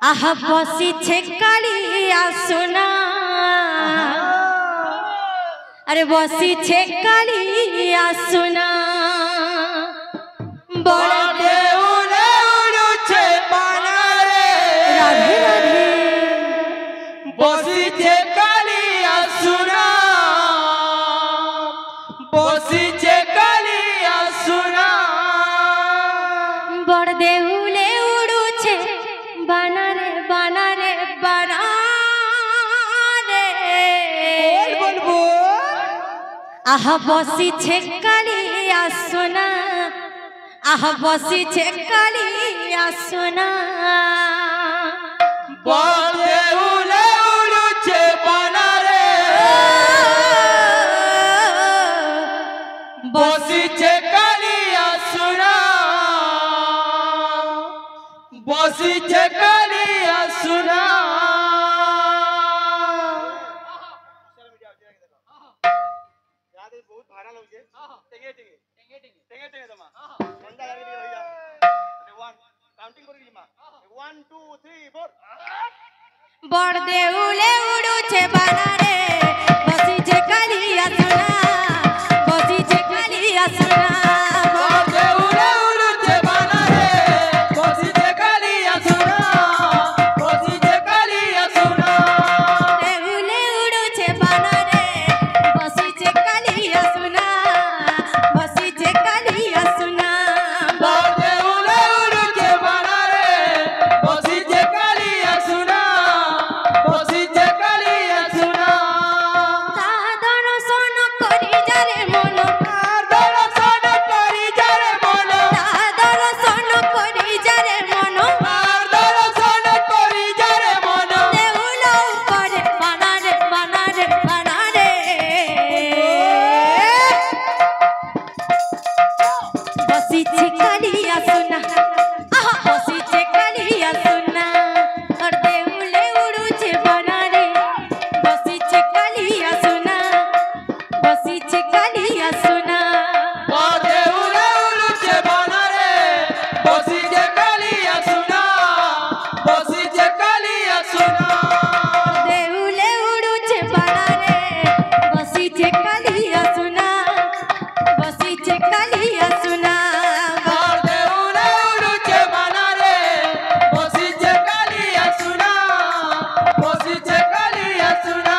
आहा बसी छे कालिया सुना अरे बसी छे कालिया सुना बड़े उड़े उड़ू छे बाना रे राधे राधे बसी छे कालिया सुना बसी छे कालिया सुना बड़ देउले उड़ू छे बाना रे बाना रे बाना रे बोल बोल आहा बसी छे कालिया सुना आहा बसी छे कालिया सुना बड़े उड़े उड़ू छे बाना रे बसी छे कालिया सुना बसी छे कालिया सुना बहुत भाइरल हो गए टेंगे टेंगे टेंगे टेंगे टेंगे तमा मंदा लगे दिया भैया वन काउंटिंग करी मा 1 2 3 4 बड़ देउले उड़ू छे बाना रे बसी छे कालिया सुना बसी छे कालिया सुना बड़े उड़े उड़ू छे बाना रे बसी छे कालिया सुना बसी छे कालिया सुना देउले उड़ू छे बाना रे बसी छे कालिया सुना बसी छे कालिया सुना बड़े उड़े उड़ू छे बाना रे बसी छे कालिया सुना बसी छे कालिया सुना सादर सोन करी जारे मन दर्शन करी जारे मन सादर सोन करी जारे मन दर्शन करी जारे मन देउलो करे बाना रे बाना रे बाना रे बसी छे कालिया सुना आहा बसी छे कालिया सुना और देउले उड़ू छे बाना रे बसी छे कालिया सुना बसी छे कालिया सुना बड़े उड़े उड़ू छे बाना रे बसी छे कालिया सुना बसी छे कालिया सुना देउले उड़ू छे बाना रे बसी छे कालिया सुना बसी छे कालिया सुना बड़े उड़े उड़ू छे बाना रे बसी छे कालिया सुना बसी छे कालिया सुना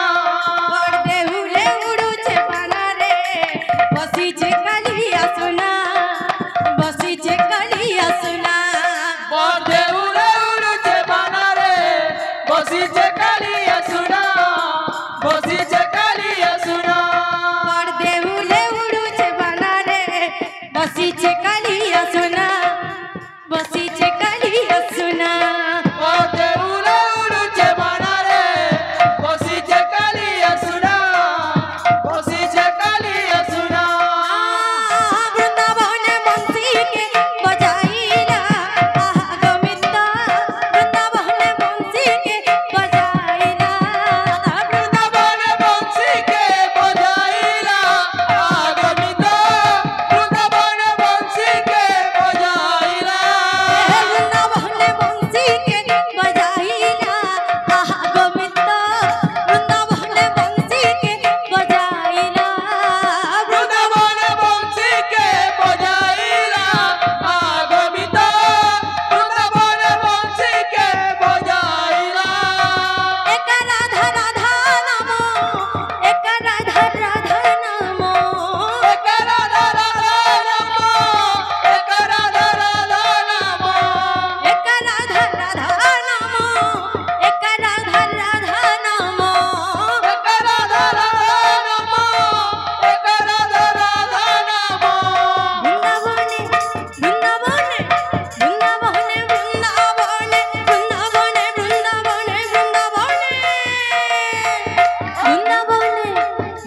बड़ देउले उड़ू छे बाना रे बसी छे कालिया सुना बसी छे कालिया सुना बड़े उड़े उड़ू छे बाना रे बसी छे कालिया सुना बसी छे कालिया सुना बड़ देउले उड़ू छे बाना रे बसी छे कालिया सुना बसी छे कालिया सुना बड़े उड़े उड़ू छे बाना रे बसी छे कालिया सुना बसी छे कालिया सुना वृंदावने बंसी के बजाइला आहा गोविंदा वृंदावने बंसी के बजाइला वृंदावन बंसी के बजाइला आगमिता वृंदावन बंसी के बजाइला वृंदावने बंसी के बजाइला आहा गोविंदा वृंदावने बंसी के बजाइला वृंदावन बंसी के बजाइला आगमिता वृंदावन बंसी के बजाइला एक राधा राधा नमो एक राधा राधा नमो एक राधा राधा नमो एक राधा राधा नमो एक राधा राधा नमो एक राधा राधा नमो एक राधा राधा नमो एक राधा राधा नमो वृंदावने वृंदावने वृंदावने वृंदावने वृंदावने वृंदावने वृंदावने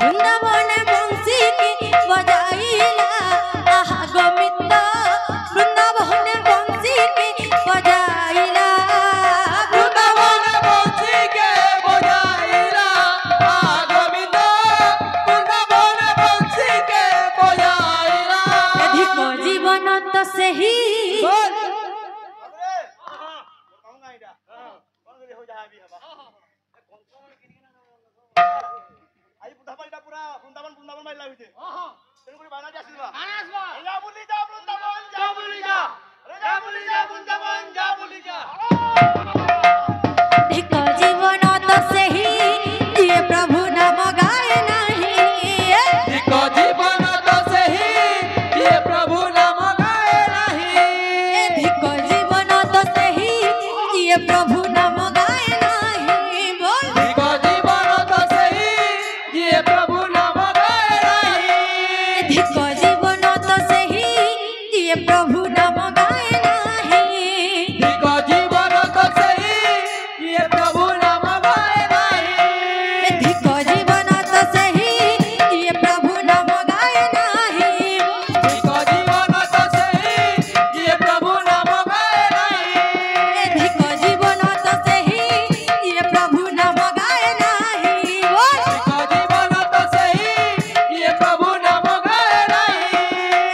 वृंदावने बंसी की बजाइला आहा गोविंदा वृंदावने बंसी की बजाइला वृंदावन बंसी के बजाइला आगमिता वृंदावन बंसी के बजाइला अधिक जीवन तो सही बोल हो जा अभी हवा आई बुंदावन पूरा बुंदावन बुंदावन माइल लागे तेरे को बाना जा सिलवा जा बुली जा बुंदावन जा बुली जा बुंदावन जा बुली जा धिको जीवन तो सही जिए प्रभु नाम गाए नहीं धिको जीवन तो सही जिए प्रभु नाम गाए नहीं धिको जीवन तो सही जिए प्रभु नाम गाए नहीं बोल धिको जीवन तो सही जिए प्रभु नाम गाए नहीं धिको जीवन तो सही जिए प्रभु नाम गाए नहीं धिको जीवन तो सही जिए प्रभु नाम गाए नहीं धिको जीवन तो सही जिए प्रभु नाम गाए नहीं धिको जीवन तो सही जिए प्रभु नाम गाए नहीं धिको जीवन तो सही जिए प्रभु नाम गाए नहीं बोल धिको जीवन तो सही जिए प्रभु नाम गाए नहीं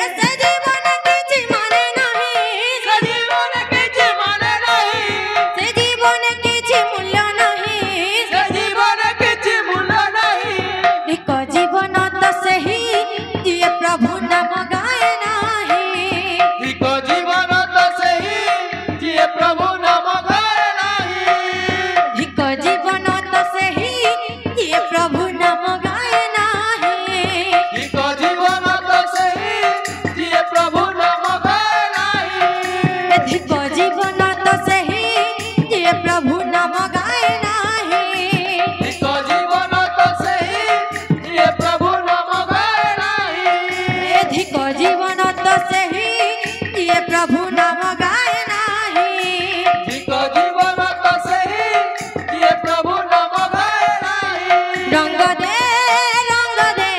ऐसे जीवन किछि माने नहीं सजीवन किछि माने नहीं से जीवन किछि मूल्य नहीं सजीवन किछि मूल्य नहीं धिको जीवन तो सही जिए प्रभु नाम गाए नहीं धिको जीवन तो सही जिए प्रभु नाम गाए नहीं धिको जीवन तो सही जिए प्रभु नाम गाए नहीं धिको जीवन तो सही जिए प्रभु नाम गाए नहीं धिको जीवन तो सही जिए प्रभु नाम गाए नहीं धिको जीवन तो सही जिए प्रभु नाम गाए नहीं धिको जीवन तो सही जिए प्रभु नाम गाए नहीं धिको जीवन तो सही जिए प्रभु नाम गाए नहीं रंग दे रंग दे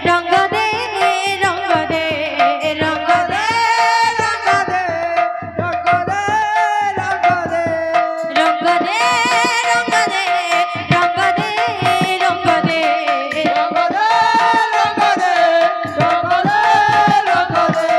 रंग दे रंग दे रंग दे रंग दे रंग दे रंग दे रंग दे रंग दे रंग दे रंग दे रंग दे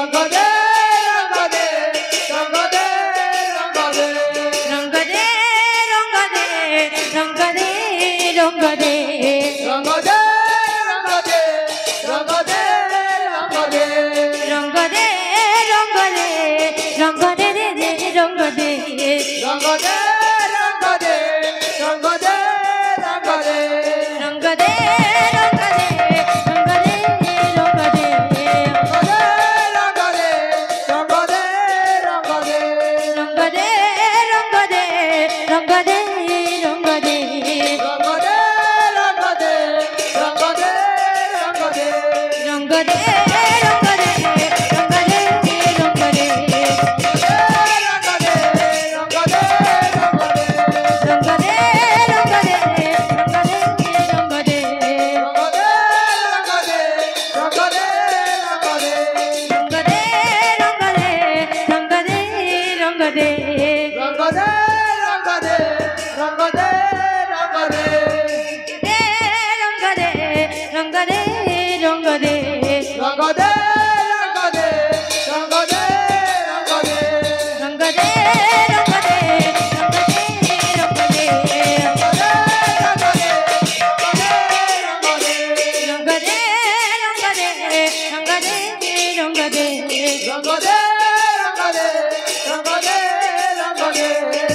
Rangade, rangade, rangade, rangade.